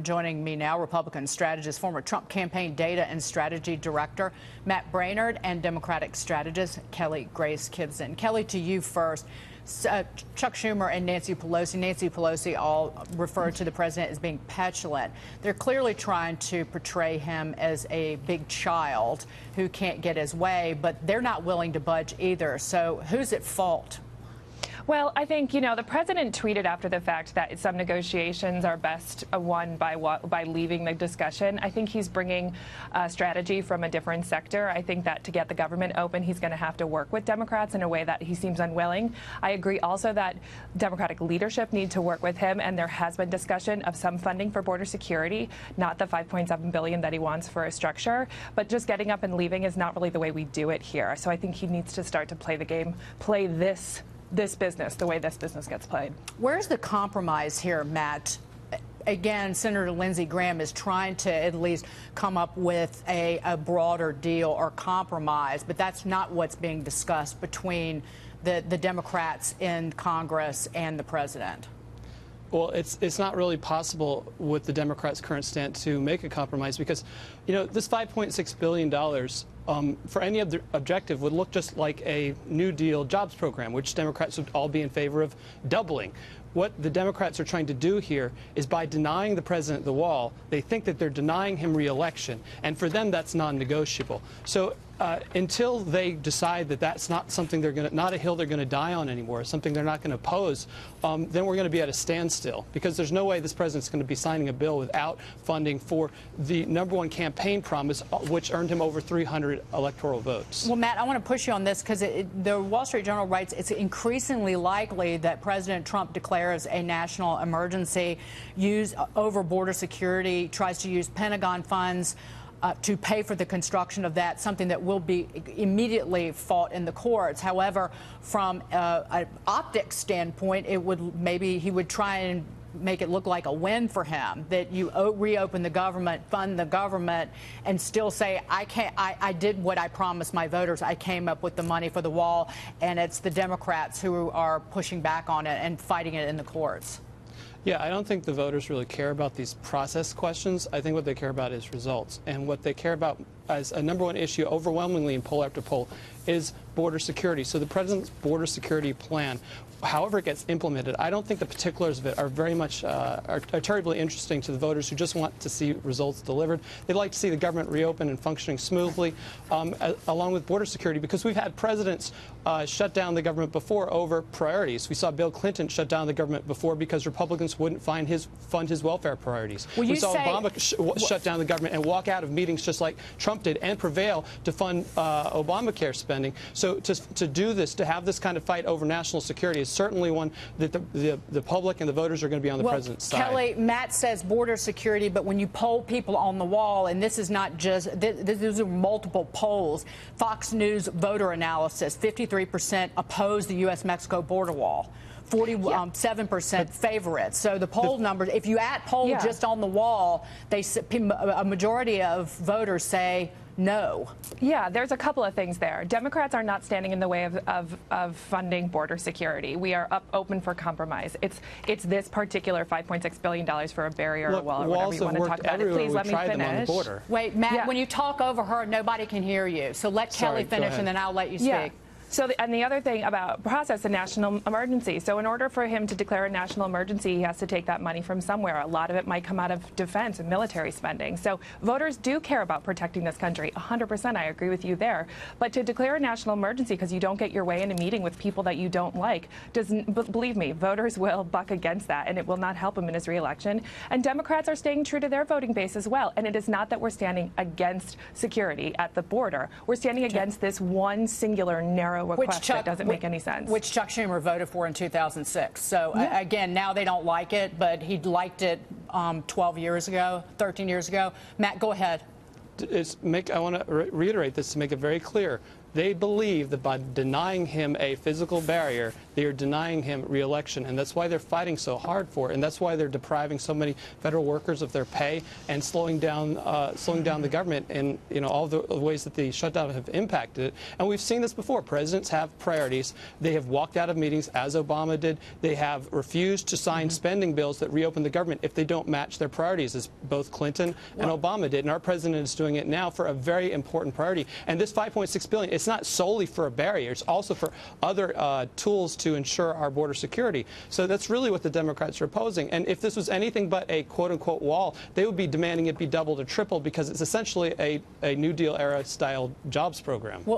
Joining me now, Republican strategist, former Trump campaign data and strategy director Matt Braynard, and Democratic strategist Kelly Grace Gibson. Kelly, to you first. Chuck Schumer and Nancy Pelosi all referred to the president as being petulant. They're clearly trying to portray him as a big child who can't get his way, but they're not willing to budge either. So who's at fault? Well, I think, the president tweeted after the fact that some negotiations are best won by leaving the discussion. I think he's bringing strategy from a different sector. I think that to get the government open, he's going to have to work with Democrats in a way that he seems unwilling. I agree also that Democratic leadership need to work with him, and there has been discussion of some funding for border security, not the $5.7 billion that he wants for a structure, but just getting up and leaving is not really the way we do it here. So I think he needs to start to play the game, play this business the way this business gets played. Where's the compromise here, Matt? Again, Senator Lindsey Graham is trying to at least come up with a broader deal or compromise, but that's not what's being discussed between the Democrats in Congress and the president. Well, it's not really possible with the Democrats' current stance to make a compromise because, this $5.6 billion for any other objective would look just like a New Deal jobs program, which Democrats would all be in favor of doubling. What the Democrats are trying to do here is by denying the president the wall, they think that they're denying him re-election, and for them that's non-negotiable. So until they decide that that's not something not a hill they're going to die on anymore, something they're not going to oppose, then we're going to be at a standstill because there's no way this president's going to be signing a bill without funding for the #1 campaign promise, which earned him over 300 electoral votes. Well, Matt, I want to push you on this because the Wall Street Journal writes it's increasingly likely that President Trump declares a national emergency, over border security, tries to use Pentagon funds to pay for the construction of that, something that will be immediately fought in the courts. However, from an optics standpoint, he would try and make it look like a win for him, that you reopen the government, fund the government, and still say, I did what I promised my voters. I came up with the money for the wall, and it's the Democrats who are pushing back on it and fighting it in the courts. Yeah, I don't think the voters really care about these process questions. I think what they care about is results. And what they care about as a #1 issue overwhelmingly in poll after poll is border security. So the president's border security plan, however it gets implemented, I don't think the particulars of it are very much are terribly interesting to the voters who just want to see results delivered. They'd like to see the government reopen and functioning smoothly, along with border security, because we've had presidents shut down the government before over priorities. We saw Bill Clinton shut down the government before because Republicans wouldn't fund his welfare priorities. We saw Obama shut down the government and walk out of meetings just like Trump did and prevail to fund Obamacare spending. So to do this, to have this kind of fight over national security is certainly one that the public and the voters are going to be on the president's side. Kelly, Matt says border security, but when you poll people on the wall, and this is not just, these are multiple polls, Fox News voter analysis, 53% oppose the U.S.-Mexico border wall. 47% favor it. So the poll numbers, if you poll just on the wall, a majority of voters say no. Yeah, there's a couple of things there. Democrats are not standing in the way of funding border security. We are open for compromise. It's this particular $5.6 billion for a barrier or wall or whatever you want to talk about it. Please let me finish. Wait, Matt, when you talk over her, nobody can hear you. So let Kelly finish and then I'll let you speak. Yeah. So, and the other thing about process, a national emergency. So in order for him to declare a national emergency, he has to take that money from somewhere. A lot of it might come out of defense and military spending. So voters do care about protecting this country. 100%, I agree with you there. But to declare a national emergency because you don't get your way in a meeting with people that you don't like, believe me, voters will buck against that, and it will not help him in his reelection. And Democrats are staying true to their voting base as well. And it is not that we're standing against security at the border. We're standing against this one singular narrow request that doesn't make any sense. Which Chuck Schumer voted for in 2006. So again, now they don't like it, but he liked it 12 years ago, 13 years ago. Matt, go ahead. I want to reiterate this to make it very clear. They believe that by denying him a physical barrier, they are denying him re-election, and that's why they're fighting so hard for it, and that's why they're depriving so many federal workers of their pay and slowing down the government in all the ways that the shutdown have impacted it. And we've seen this before. Presidents have priorities. They have walked out of meetings, as Obama did. They have refused to sign spending bills that reopen the government if they don't match their priorities, as both Clinton and Obama did. And our president is doing it now for a very important priority. And this $5.6 billion, it's not solely for a barrier. It's also for other tools to ensure our border security. So that's really what the Democrats are opposing. And if this was anything but a quote-unquote wall, they would be demanding it be doubled or tripled, because it's essentially a New Deal era style jobs program.